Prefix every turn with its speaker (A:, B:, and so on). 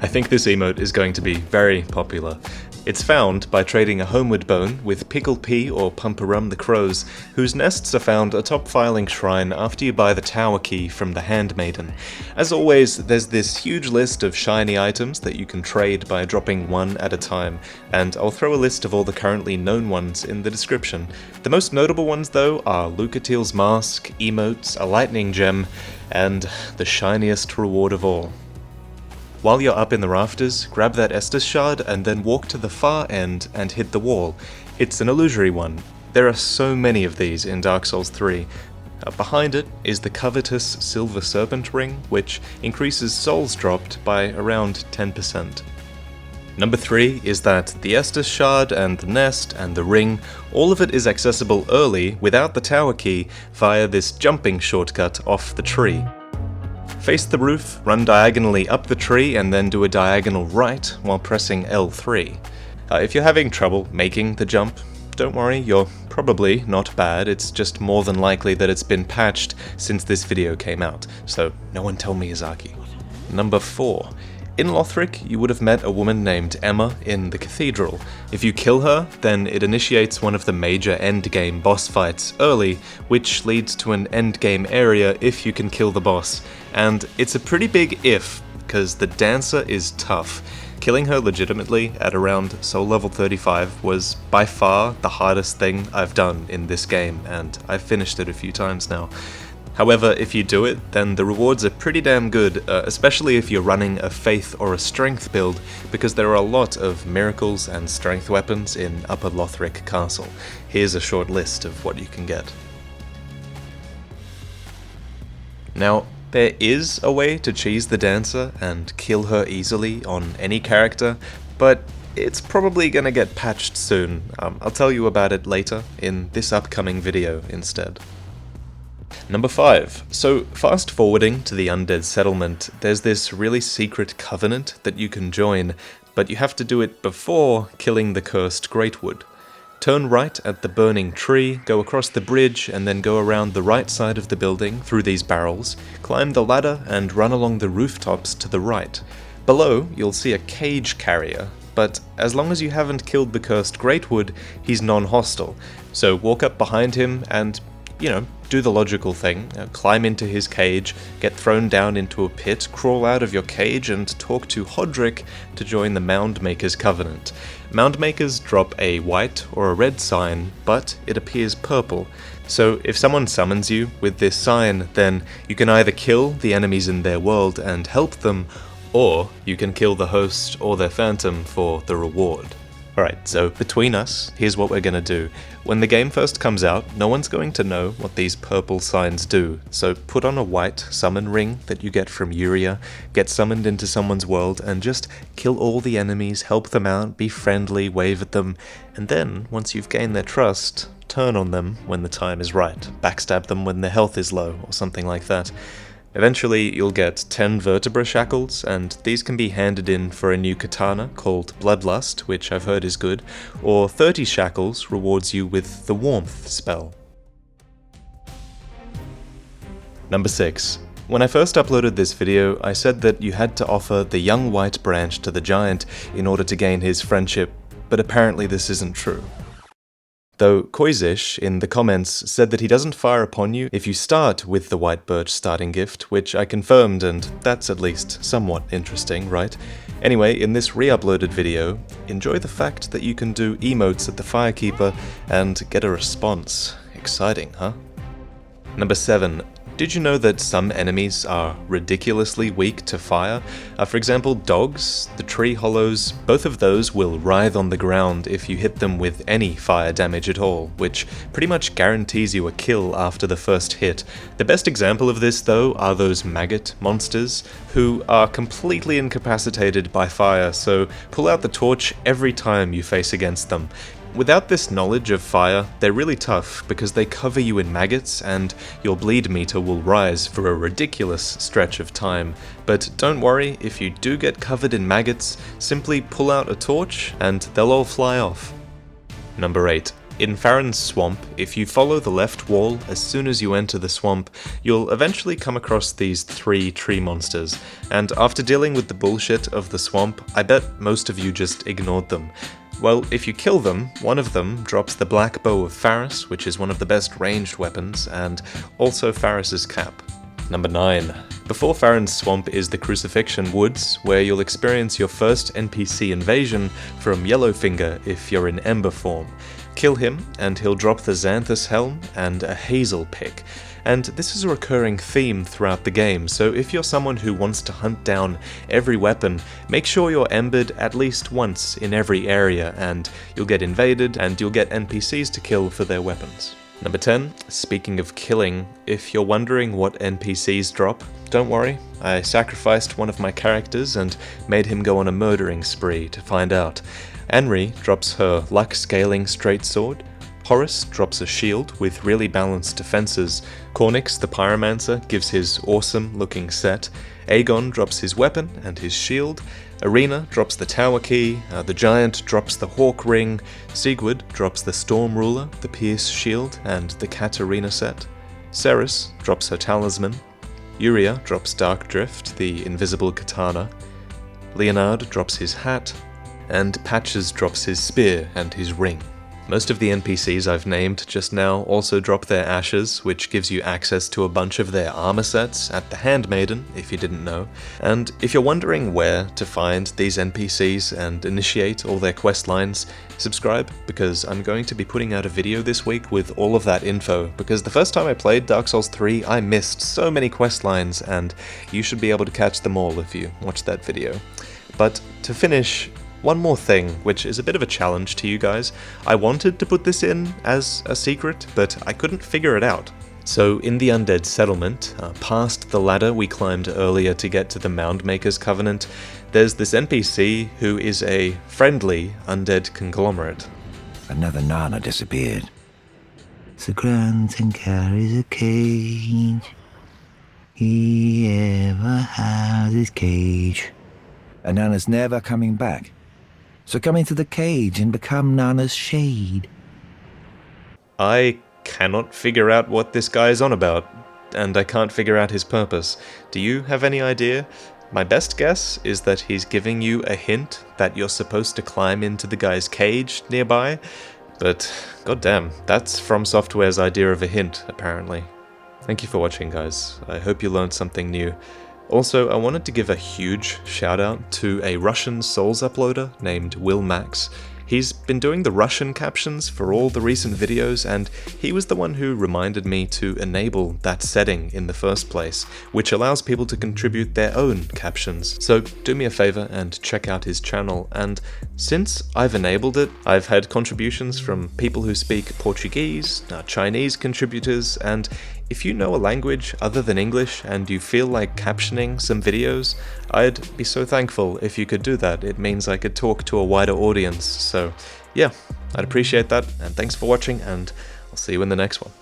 A: I think this emote is going to be very popular. It's found by trading a homeward bone with Pickle Pea or Pumperum the crows, whose nests are found atop Filing Shrine after you buy the tower key from the Handmaiden. As always, there's this huge list of shiny items that you can trade by dropping one at a time, and I'll throw a list of all the currently known ones in the description. The most notable ones though are Lucatiel's mask, emotes, a lightning gem, and the shiniest reward of all. While you're up in the rafters, grab that Estus shard and then walk to the far end and hit the wall. It's an illusory one. There are so many of these in Dark Souls 3. Behind it is the covetous Silver Serpent ring, which increases souls dropped by around 10%. Number 3 is that the Estus shard and the nest and the ring, all of it is accessible early without the tower key via this jumping shortcut off the tree. Face the roof, run diagonally up the tree, and then do a diagonal right while pressing L3. If you're having trouble making the jump, don't worry, you're probably not bad, it's just more than likely that it's been patched since this video came out, so no one tell Miyazaki. Number 4. In Lothric, you would have met a woman named Emma in the cathedral. If you kill her, then it initiates one of the major endgame boss fights early, which leads to an endgame area if you can kill the boss. And it's a pretty big if, because the dancer is tough. Killing her legitimately at around soul level 35 was by far the hardest thing I've done in this game, and I've finished it a few times now. However, if you do it, then the rewards are pretty damn good, especially if you're running a faith or a strength build, because there are a lot of miracles and strength weapons in Upper Lothric Castle. Here's a short list of what you can get. Now, there is a way to cheese the dancer and kill her easily on any character, but it's probably gonna get patched soon. I'll tell you about it later in this upcoming video instead. Number 5. So, fast forwarding to the Undead Settlement, there's this really secret covenant that you can join, but you have to do it before killing the cursed Greatwood. Turn right at the burning tree, go across the bridge, and then go around the right side of the building through these barrels, climb the ladder, and run along the rooftops to the right. Below, you'll see a cage carrier, but as long as you haven't killed the cursed Greatwood, he's non-hostile, so walk up behind him and, do the logical thing, climb into his cage, get thrown down into a pit, crawl out of your cage, and talk to Hodrick to join the Mound Maker's Covenant. Mound Makers drop a white or a red sign, but it appears purple. So if someone summons you with this sign, then you can either kill the enemies in their world and help them, or you can kill the host or their phantom for the reward. Alright, so between us, here's what we're gonna do. When the game first comes out, no one's going to know what these purple signs do, so put on a white summon ring that you get from Yuria, get summoned into someone's world, and just kill all the enemies, help them out, be friendly, wave at them, and then, once you've gained their trust, turn on them when the time is right, backstab them when their health is low, or something like that. Eventually, you'll get 10 vertebra shackles, and these can be handed in for a new katana called Bloodlust, which I've heard is good, or 30 shackles rewards you with the Warmth spell. Number 6. When I first uploaded this video, I said that you had to offer the young white branch to the giant in order to gain his friendship, but apparently this isn't true. Though Koizish in the comments said that he doesn't fire upon you if you start with the white birch starting gift, which I confirmed, and that's at least somewhat interesting, right? Anyway, in this re-uploaded video, enjoy the fact that you can do emotes at the Firekeeper and get a response. Exciting, huh? Number 7. Did you know that some enemies are ridiculously weak to fire? For example, dogs, the tree hollows, both of those will writhe on the ground if you hit them with any fire damage at all, which pretty much guarantees you a kill after the first hit. The best example of this, though, are those maggot monsters, who are completely incapacitated by fire, so pull out the torch every time you face against them. Without this knowledge of fire, they're really tough because they cover you in maggots and your bleed meter will rise for a ridiculous stretch of time. But don't worry, if you do get covered in maggots, simply pull out a torch and they'll all fly off. Number 8. In Farron's swamp, if you follow the left wall as soon as you enter the swamp, you'll eventually come across these 3 tree monsters, and after dealing with the bullshit of the swamp, I bet most of you just ignored them. Well, if you kill them, one of them drops the black bow of Faris, which is one of the best ranged weapons, and also Faris's cap. Number 9. Before Farron's swamp is the Crucifiction Woods, where you'll experience your first NPC invasion from Yellowfinger if you're in Ember form. Kill him, and he'll drop the Xanthus Helm and a Hazel Pick. And this is a recurring theme throughout the game, so if you're someone who wants to hunt down every weapon, make sure you're embered at least once in every area, and you'll get invaded, and you'll get NPCs to kill for their weapons. Number 10, speaking of killing, if you're wondering what NPCs drop, don't worry, I sacrificed one of my characters and made him go on a murdering spree to find out. Anri drops her luck-scaling straight sword, Horus drops a shield with really balanced defenses, Cornyx the Pyromancer gives his awesome-looking set, Aegon drops his weapon and his shield, Arena drops the Tower Key, the Giant drops the Hawk Ring, Sigurd drops the Storm Ruler, the Pierce Shield, and the Katarina set, Ceres drops her Talisman, Uria drops Dark Drift, the Invisible Katana, Leonard drops his hat, and Patches drops his spear and his ring. Most of the NPCs I've named just now also drop their ashes, which gives you access to a bunch of their armor sets at the Handmaiden, if you didn't know. And if you're wondering where to find these NPCs and initiate all their quest lines, subscribe, because I'm going to be putting out a video this week with all of that info, because the first time I played Dark Souls 3, I missed so many quest lines, and you should be able to catch them all if you watch that video. But to finish, one more thing, which is a bit of a challenge to you guys. I wanted to put this in as a secret, but I couldn't figure it out. So in the Undead Settlement, past the ladder we climbed earlier to get to the Mound Maker's Covenant, there's this NPC who is a friendly undead conglomerate.
B: Another Nana disappeared. Sir Granton carries a cage. He ever has his cage. And Nana's never coming back. So come into the cage and become Nana's shade.
A: I cannot figure out what this guy is on about, and I can't figure out his purpose. Do you have any idea? My best guess is that he's giving you a hint that you're supposed to climb into the guy's cage nearby, but goddamn, that's From Software's idea of a hint, apparently. Thank you for watching, guys. I hope you learned something new. Also, I wanted to give a huge shout out to a Russian Souls uploader named Will Max. He's been doing the Russian captions for all the recent videos, and he was the one who reminded me to enable that setting in the first place, which allows people to contribute their own captions. So do me a favor and check out his channel, and since I've enabled it, I've had contributions from people who speak Portuguese, Chinese contributors, and if you know a language other than English and you feel like captioning some videos, I'd be so thankful if you could do that. It means I could talk to a wider audience. So yeah, I'd appreciate that, and thanks for watching, and I'll see you in the next one.